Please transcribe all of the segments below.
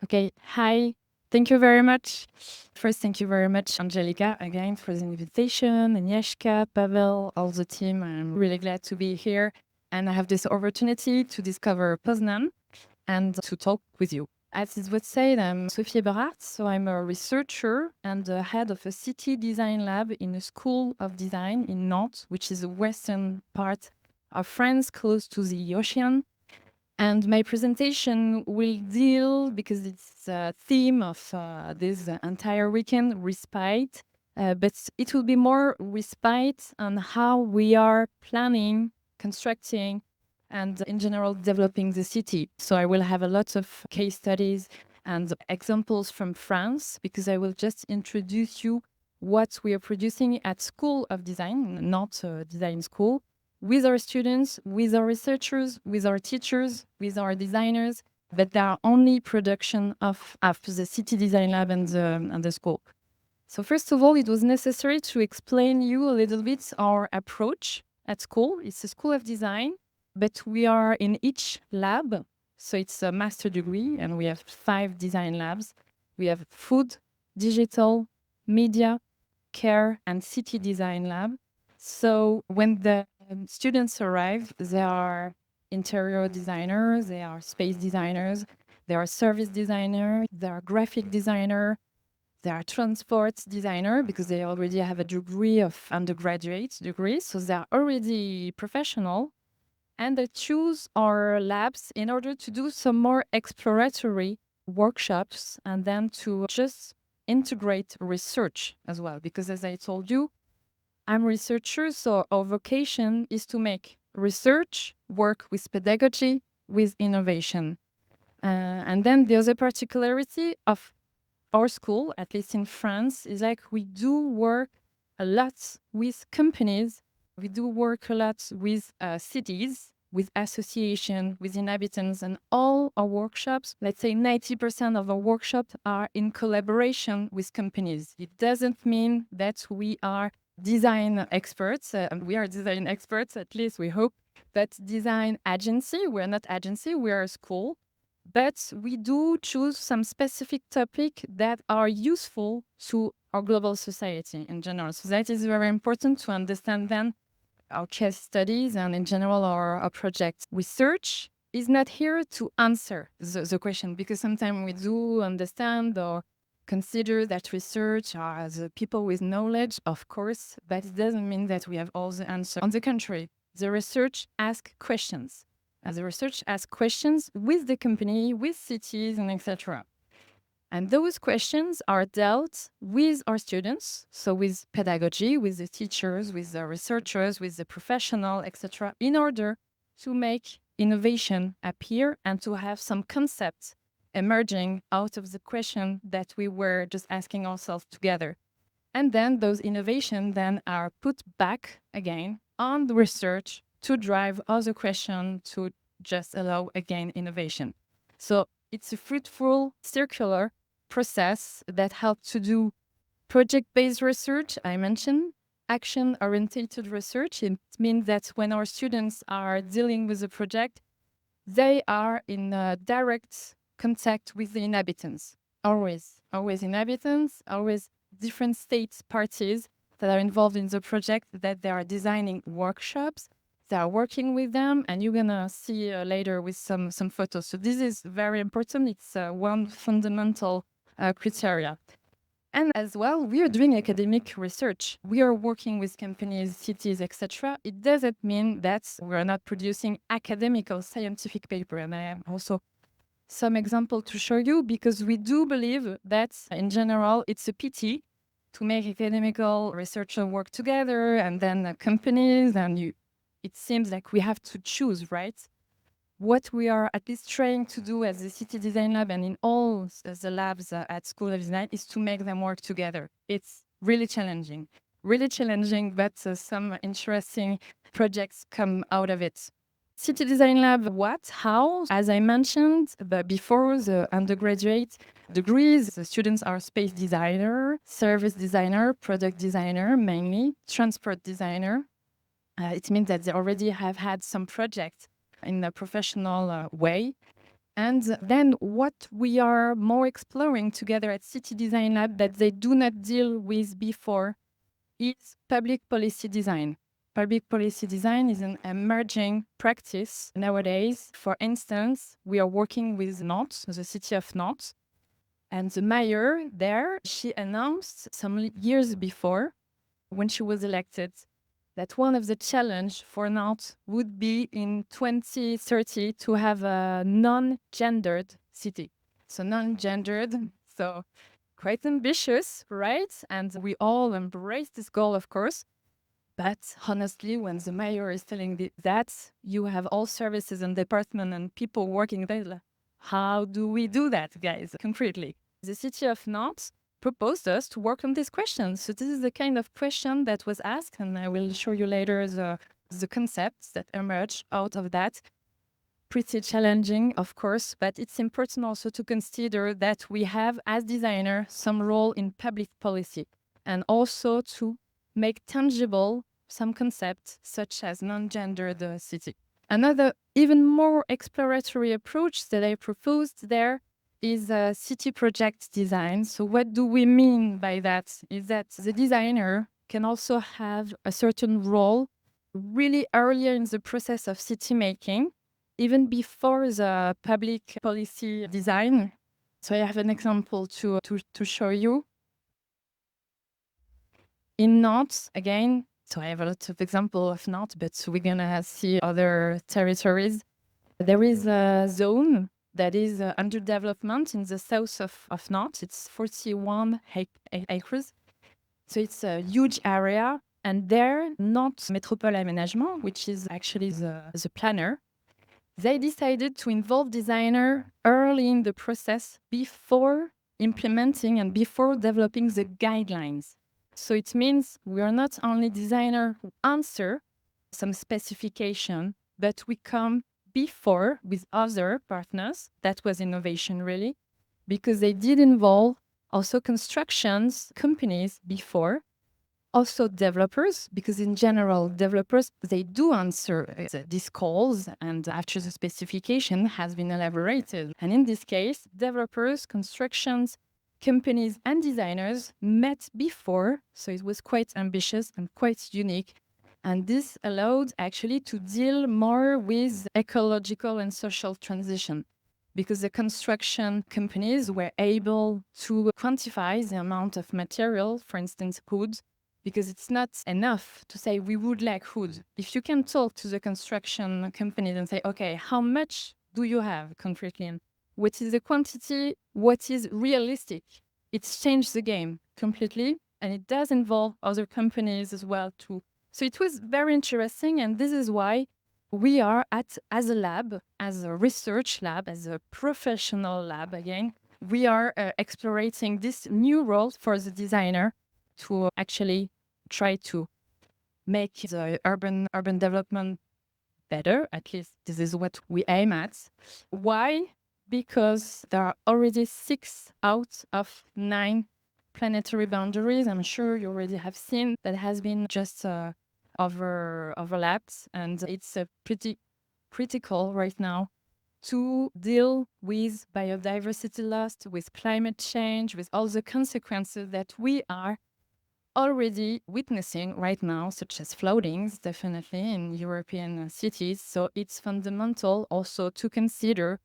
Okay, hi. Thank you very much. First, thank you very much, Angelica, again for the invitation, Agnieszka, Pavel, all the team. I'm really glad to be here and I have this opportunity to discover Poznań and to talk with you. As it was said, I'm Sophie Eberhardt, so I'm a researcher and the head of a city design lab in a school of design in Nantes, which is the western part of France, close to the ocean. And my presentation will deal, because it's a theme of this entire weekend, respite, but it will be more respite on how we are planning, constructing, and in general developing the city. So I will have a lot of case studies and examples from France, because I will just introduce you what we are producing at School of Design, not a design school, with our students, with our researchers, with our teachers, with our designers, but they are only production of the City Design Lab and the school. So first of all, it was necessary to explain you a little bit our approach at school. It's a school of design, but we are in each lab. So it's a master degree and we have 5 design labs. We have food, digital, media, care, and city design lab. So when the students arrive, they are interior designers, they are space designers, they are service designer, they are graphic designer, they are transport designer because they already have a degree of undergraduate degree, so they are already professional. And they choose our labs in order to do some more exploratory workshops and then to just integrate research as well. Because as I told you, I'm a researcher, so our vocation is to make research work with pedagogy, with innovation. And then the other particularity of our school, at least in France, is like we do work a lot with companies. We do work a lot with cities, with association, with inhabitants, and all our workshops, let's say 90% of our workshops are in collaboration with companies. It doesn't mean that we are design experts, and we are design experts, at least we hope, but design agency, we're not agency, we are a school. But we do choose some specific topic that are useful to our global society in general. So that is very important to understand then our case studies and in general our project. Research is not here to answer the question, because sometimes we do understand or consider that research are the people with knowledge, of course, but it doesn't mean that we have all the answers. On the contrary, the research asks questions. As the research asks questions with the company, with cities, and etc. And those questions are dealt with our students, so with pedagogy, with the teachers, with the researchers, with the professional, etc., in order to make innovation appear and to have some concepts emerging out of the question that we were just asking ourselves together. And then those innovations then are put back again on the research to drive other questions to just allow again innovation. So it's a fruitful circular process that helps to do project-based research, I mentioned, action-oriented research. It means that when our students are dealing with a project, they are in direct contact with the inhabitants. Always inhabitants, always different state parties that are involved in the project, that they are designing workshops, they are working with them, and you're gonna see later with some photos. So this is very important. It's one fundamental criteria. And as well, we are doing academic research. We are working with companies, cities, etc. It doesn't mean that we are not producing academic or scientific paper. And I have also some example to show you, because we do believe that in general, it's a pity to make academical researcher work together and then companies, and it seems like we have to choose, right? What we are at least trying to do as the City Design Lab and in all the labs at School of Design is to make them work together. It's really challenging, but some interesting projects come out of it. City Design Lab, what, how? As I mentioned, but before the undergraduate degrees, the students are space designer, service designer, product designer, mainly, transport designer. It means that they already have had some projects in a professional way. And then what we are more exploring together at City Design Lab that they do not deal with before is public policy design. Public policy design is an emerging practice nowadays. For instance, we are working with Nantes, the city of Nantes, and the mayor there, she announced some years before, when she was elected, that one of the challenge for Nantes would be in 2030 to have a non-gendered city. So non-gendered, so quite ambitious, right? And we all embrace this goal, of course. But honestly, when the mayor is telling that, you have all services and department and people working there. How do we do that, guys, concretely? The city of Nantes proposed us to work on this question. So this is the kind of question that was asked, and I will show you later the concepts that emerged out of that. Pretty challenging, of course, but it's important also to consider that we have, as designers, some role in public policy, and also to make tangible some concepts such as non-gendered city. Another even more exploratory approach that I proposed there is city project design. So what do we mean by that? Is that the designer can also have a certain role really earlier in the process of city making, even before the public policy design. So I have an example to show you. In Nantes, again, so I have a lot of examples of Nantes, but we're going to see other territories. There is a zone that is under development in the south of Nantes. It's 41 acres. So it's a huge area. And there, Nantes Métropole Aménagement, which is actually the planner, they decided to involve designer early in the process before implementing and before developing the guidelines. So it means we are not only designer who answer some specification, but we come before with other partners. That was innovation, really, because they did involve also constructions companies before, also developers, because in general, developers, they do answer these calls and after the specification has been elaborated. And in this case, developers, constructions, companies and designers met before, so it was quite ambitious and quite unique. And this allowed actually to deal more with ecological and social transition, because the construction companies were able to quantify the amount of material, for instance, wood, because it's not enough to say we would like wood. If you can talk to the construction companies and say, okay, how much do you have concretely? And what is the quantity? What is realistic? It's changed the game completely. And it does involve other companies as well too. So it was very interesting. And this is why we are as a lab, as a research lab, as a professional lab again, we are exploring this new role for the designer to actually try to make the urban development better. At least this is what we aim at. Why? Because there are already 6 out of 9 planetary boundaries. I'm sure you already have seen that has been just overlapped, and it's pretty critical right now to deal with biodiversity loss, with climate change, with all the consequences that we are already witnessing right now, such as floodings, definitely in European cities. So it's fundamental also to consider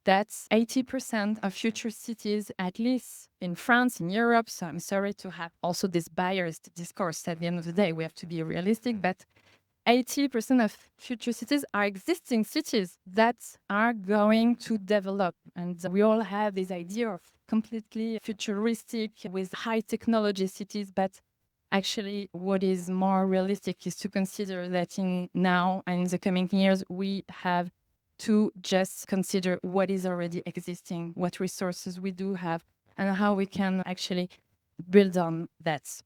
that 80% of future cities, at least in France, in Europe, so I'm sorry to have also this biased discourse at the end of the day, we have to be realistic, but 80% of future cities are existing cities that are going to develop. And we all have this idea of completely futuristic with high technology cities, but actually what is more realistic is to consider that now and in the coming years, we have to just consider what is already existing, what resources we do have, and how we can actually build on that.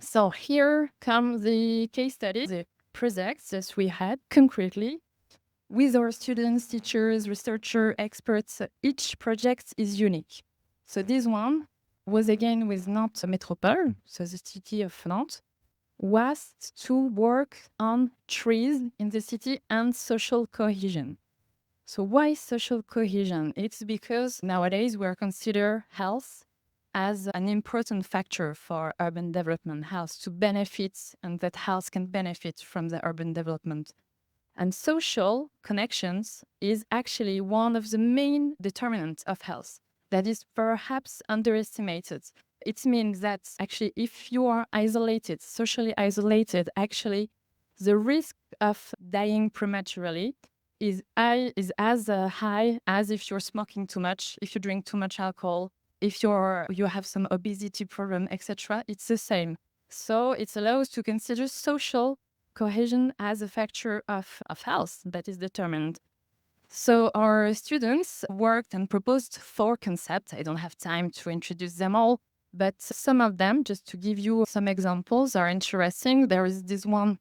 So here come the case studies, the projects that we had concretely with our students, teachers, researchers, experts. Each project is unique. So this one was again with Nantes Métropole, so the city of Nantes, was to work on trees in the city and social cohesion. So why social cohesion? It's because nowadays we are consider health as an important factor for urban development, health to benefit, and that health can benefit from the urban development. And social connections is actually one of the main determinants of health that is perhaps underestimated. It means that actually if you are isolated, socially isolated, actually the risk of dying prematurely is as high as if you're smoking too much, if you drink too much alcohol, if you have some obesity problem, etc. It's the same. So it allows to consider social cohesion as a factor of health that is determined. So our students worked and proposed 4 concepts. I don't have time to introduce them all, but some of them, just to give you some examples, are interesting. There is this one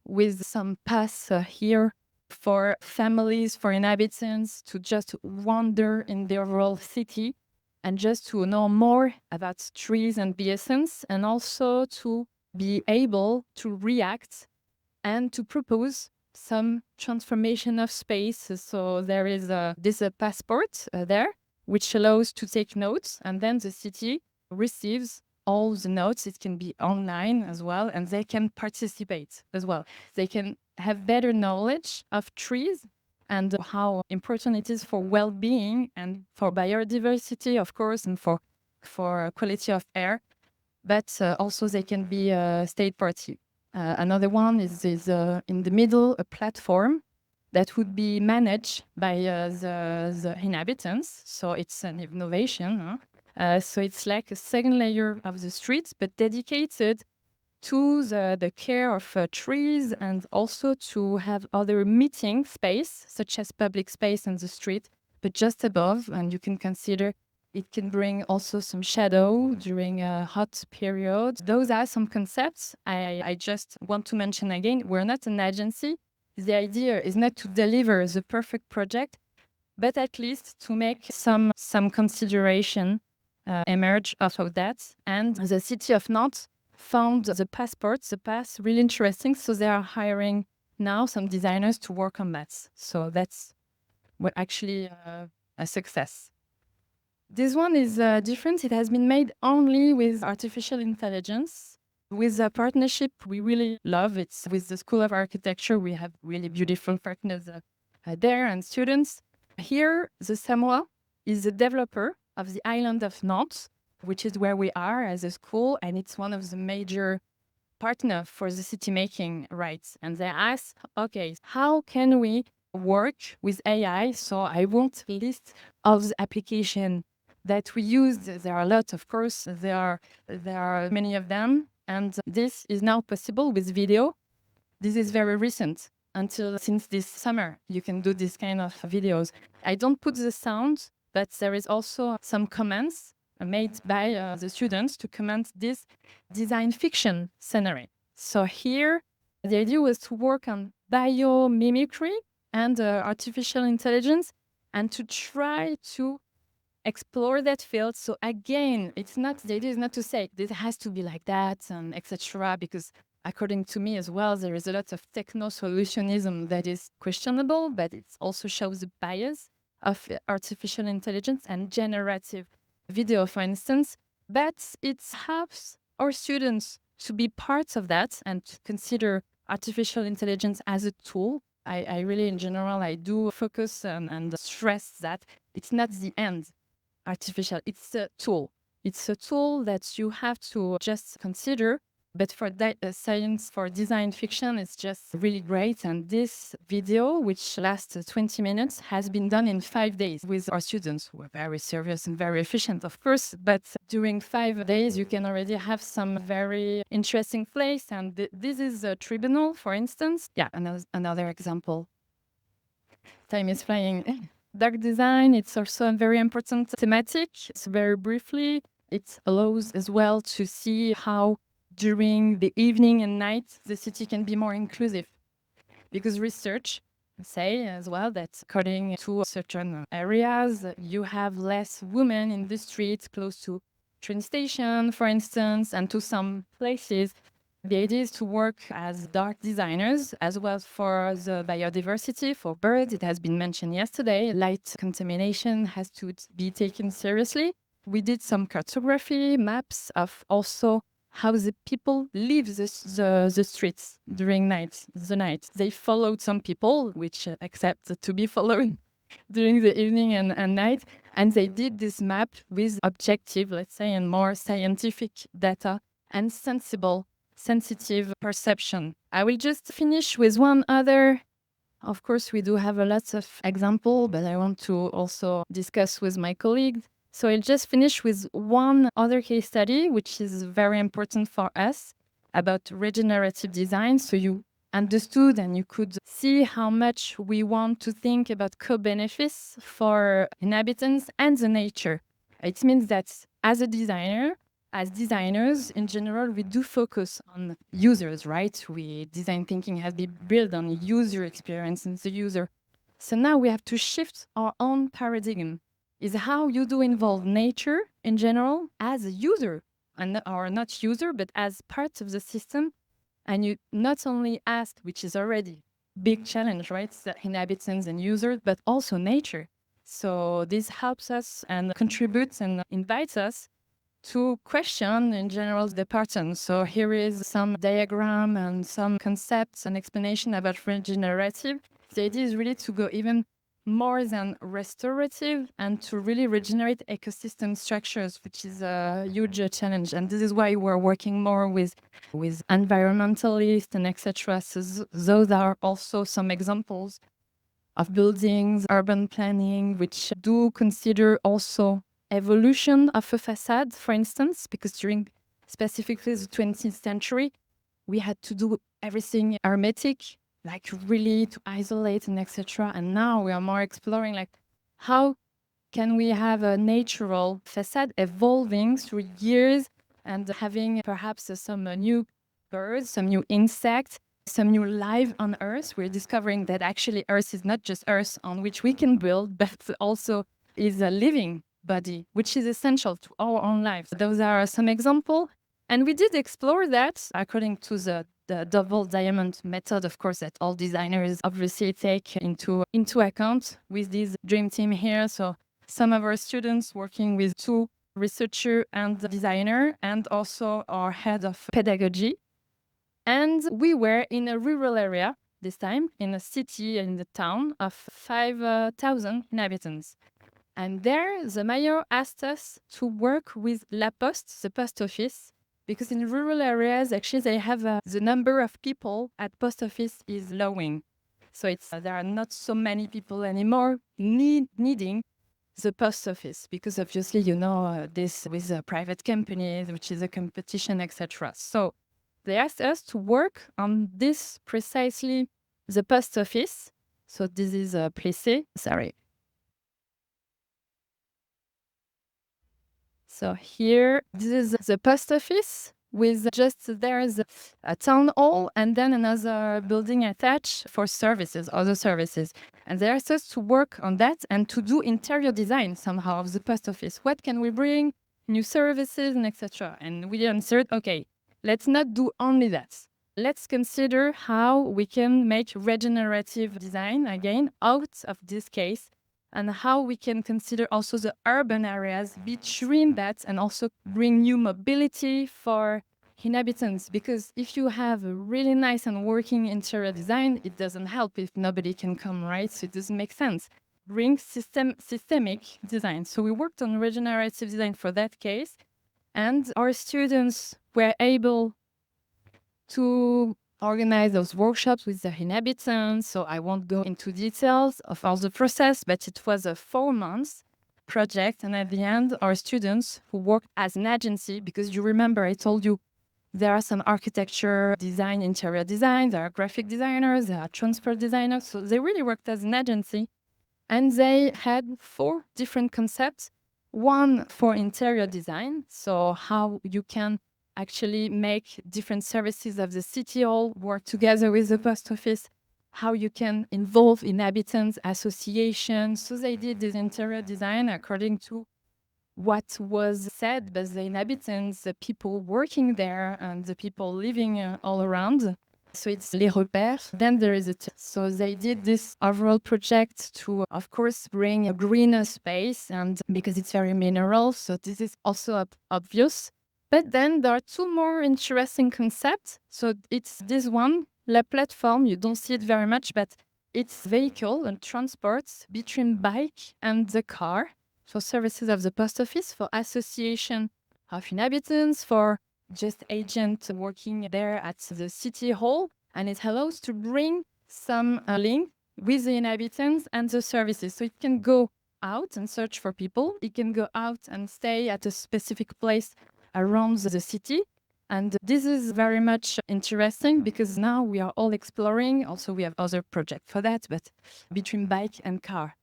with some paths here for families, for inhabitants to just wander in the overall city and just to know more about trees and the essence, and also to be able to react and to propose some transformation of space. So there is this passport there, which allows to take notes, and then the city receives all the notes. It can be online as well, and they can participate as well. They can have better knowledge of trees and how important it is for well-being and for biodiversity, of course, and for quality of air. But also they can be a state party. Another one is in the middle, a platform that would be managed by the inhabitants. So it's an innovation. So it's like a second layer of the streets, but dedicated to the care of trees, and also to have other meeting space, such as public space on the street, but just above. And you can consider it can bring also some shadow during a hot period. Those are some concepts. I just want to mention again, we're not an agency. The idea is not to deliver the perfect project, but at least to make some consideration emerge out of that. And the city of Nantes found the passports, the pass, really interesting. So they are hiring now some designers to work on that. So that's actually a success. This one is different. It has been made only with artificial intelligence, with a partnership we really love. It's with the School of Architecture. We have really beautiful partners there and students. Here, the Samoa is a developer of the island of Nantes, which is where we are as a school, and it's one of the major partners for the city making rights. And they asked, okay, how can we work with AI? So I won't list all the application that we use. There are a lot, of course. There are many of them, and this is now possible with video. This is very recent. Since this summer, you can do this kind of videos. I don't put the sound, but there is also some comments made by the students to comment this design fiction scenery. So here, the idea was to work on biomimicry and artificial intelligence, and to try to explore that field. So again, the idea is not to say this has to be like that and etc. Because according to me as well, there is a lot of techno-solutionism that is questionable, but it also shows the bias of artificial intelligence and generative video, for instance. But it helps our students to be part of that and to consider artificial intelligence as a tool. I really, in general, I do focus and stress that it's not the end. Artificial, it's a tool. It's a tool that you have to just consider. But for science, for design fiction, it's just really great. And this video, which lasts 20 minutes, has been done in 5 days with our students, who are very serious and very efficient, of course. But during 5 days, you can already have some very interesting place. And this is a tribunal, for instance. Yeah, another example. Time is flying. Dark design, it's also a very important thematic. So very briefly, it allows as well to see how during the evening and night, the city can be more inclusive. Because research say as well that according to certain areas, you have less women in the streets close to train station, for instance, and to some places, The idea is to work as dark designers as well for the biodiversity, for birds. It has been mentioned yesterday. Light contamination has to be taken seriously. We did some cartography maps of also how the people leave the streets during the night. They followed some people, which accept to be followed during the evening and night. And they did this map with objective, let's say, and more scientific data and sensitive perception. I will just finish with one other. Of course, we do have a lot of examples, but I want to also discuss with my colleagues. So I'll just finish with one other case study, which is very important for us about regenerative design. So you understood and you could see how much we want to think about co-benefits for inhabitants and the nature. It means that as designers in general, we do focus on users, right? Design thinking has been built on user experience and the user. So now we have to shift our own paradigm. Is how you do involve nature in general as a user, or not user, but as part of the system. And you not only ask, which is already big challenge, right? The inhabitants and users, but also nature. So this helps us and contributes and invites us to question in general the pattern. So here is some diagram and some concepts and explanation about regenerative. The idea is really to go even more than restorative and to really regenerate ecosystem structures, which is a huge challenge. And this is why we're working more with environmentalists and etc. So those are also some examples of buildings, urban planning, which do consider also evolution of a facade, for instance, because during specifically the 20th century, we had to do everything hermetic, like really to isolate and etc. And now we are more exploring like how can we have a natural facade evolving through years and having perhaps some new birds, some new insects, some new life on Earth. We're discovering that actually Earth is not just Earth on which we can build, but also is a living body, which is essential to our own lives. Those are some examples. And we did explore that according to the double diamond method, of course, that all designers obviously take into account with this dream team here. So some of our students working with 2 researcher and designer, and also our head of pedagogy. And we were in a rural area this time, in a city, in the town of 5,000 inhabitants. And there, the mayor asked us to work with La Poste, the post office, because in rural areas, actually, they have the number of people at post office is lowering. So there are not so many people anymore needing the post office, because obviously, this with private companies, which is a competition, etc. So they asked us to work on this precisely, the post office. So this is a Plessé, sorry. So here, this is the post office with just there's a town hall and then another building attached for services, other services. And they asked us to work on that and to do interior design somehow of the post office. What can we bring? New services and etc. And we answered, okay, let's not do only that. Let's consider how we can make regenerative design again out of this case, and how we can consider also the urban areas between that and also bring new mobility for inhabitants. Because if you have a really nice and working interior design, it doesn't help if nobody can come, right? So it doesn't make sense. Bring systemic design. So we worked on regenerative design for that case, and our students were able to organize those workshops with the inhabitants. So I won't go into details of all the process, but it was a 4-month project. And at the end, our students who worked as an agency, because you remember I told you there are some architecture design, interior design, there are graphic designers, there are transport designers. So they really worked as an agency. And they had 4 different concepts. One for interior design, so how you can actually make different services of the city hall work together with the post office, how you can involve inhabitants, associations. So they did this interior design according to what was said by the inhabitants, the people working there, and the people living all around. So it's les repères. Then there is so they did this overall project to, of course, bring a greener space, and because it's very mineral, so this is also obvious. But then there are two more interesting concepts. So it's this one, la plateforme. You don't see it very much, but it's vehicle and transports between bike and the car for services of the post office, for association of inhabitants, for just agents working there at the city hall. And it allows to bring some link with the inhabitants and the services. So it can go out and search for people. It can go out and stay at a specific place around the city. And this is very much interesting because now we are all exploring. Also, we have other projects for that, but between bike and car,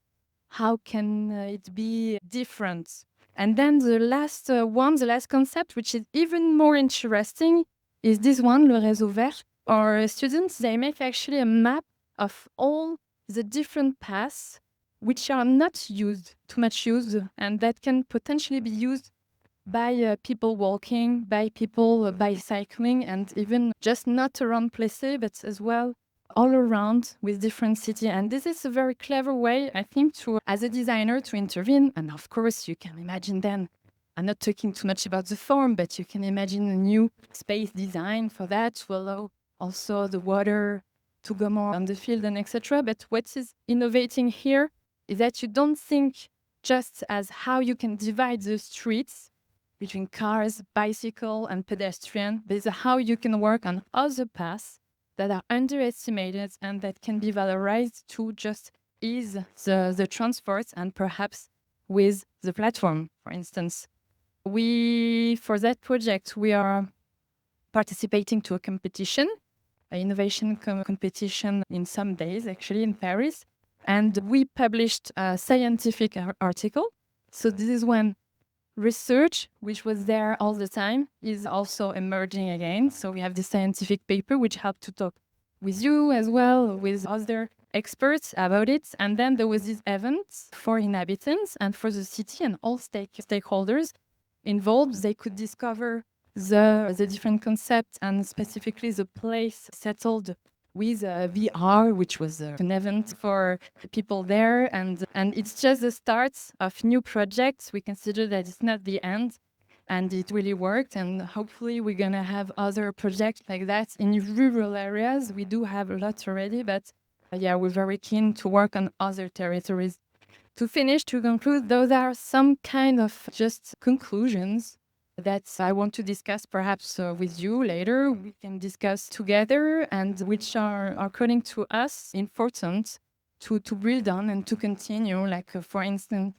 how can it be different? And then the last one, the last concept, which is even more interesting, is this one, le réseau vert. Our students, they make actually a map of all the different paths which are not too much used, and that can potentially be used by people walking, by people bicycling, and even just not around places, but as well all around with different cities. And this is a very clever way, I think, to, as a designer, to intervene. And of course, you can imagine then, I'm not talking too much about the form, but you can imagine a new space design for that to allow also the water to go more on the field and etc. But what is innovating here is that you don't think just as how you can divide the streets between cars, bicycle, and pedestrian. But it's how you can work on other paths that are underestimated and that can be valorized to just ease the transport, and perhaps with the platform, for instance. For that project, we are participating to a competition, an innovation competition in some days, actually, in Paris. And we published a scientific article. So this is when research, which was there all the time, is also emerging again. So we have the scientific paper, which helped to talk with you as well, with other experts about it. And then there was this event for inhabitants and for the city and all stakeholders involved. They could discover the different concepts and specifically the place settled with VR, which was an event for people there. And it's just the start of new projects. We consider that it's not the end, and it really worked. And hopefully we're going to have other projects like that in rural areas. We do have a lot already, but yeah, we're very keen to work on other territories. To conclude, those are some kind of just conclusions that I want to discuss perhaps with you later. We can discuss together, and which are, according to us, important to build on and to continue. Like, for instance,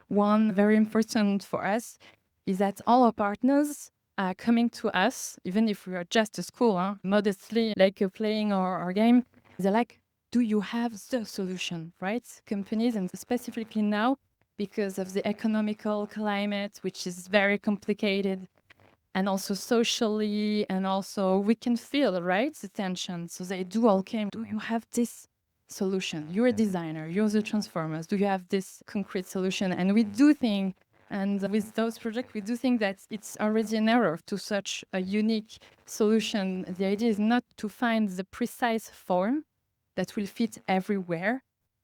one very important for us is that all our partners are coming to us, even if we are just a school, modestly, like playing our game. They're like, do you have the solution, right? Companies, and specifically now, because of the economical climate, which is very complicated, and also socially, and also we can feel, right, the tension. So they do all came, do you have this solution? You're a designer, you're the transformers, do you have this concrete solution? And we do think, and with those projects, we do think that it's already an error to such a unique solution. The idea is not to find the precise form that will fit everywhere,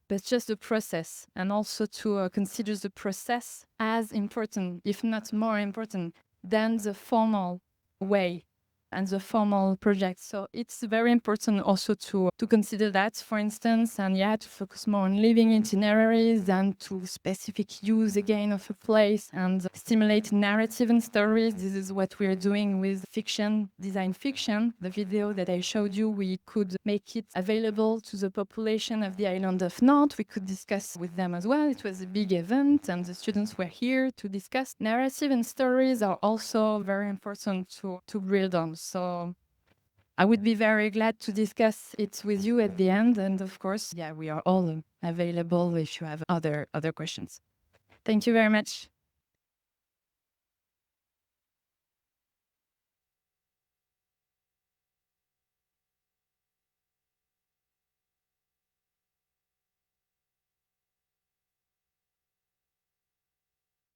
but just the process, and also to consider the process as important, if not more important, than the formal way and the formal project. So it's very important also to consider that, for instance, and yeah, to focus more on living itineraries and to specific use again of a place and stimulate narrative and stories. This is what we're doing with fiction, design fiction. The video that I showed you, we could make it available to the population of the island of Nantes. We could discuss with them as well. It was a big event and the students were here to discuss. Narrative and stories are also very important to build on. So I would be very glad to discuss it with you at the end. And of course, yeah, we are all available if you have other questions. Thank you very much.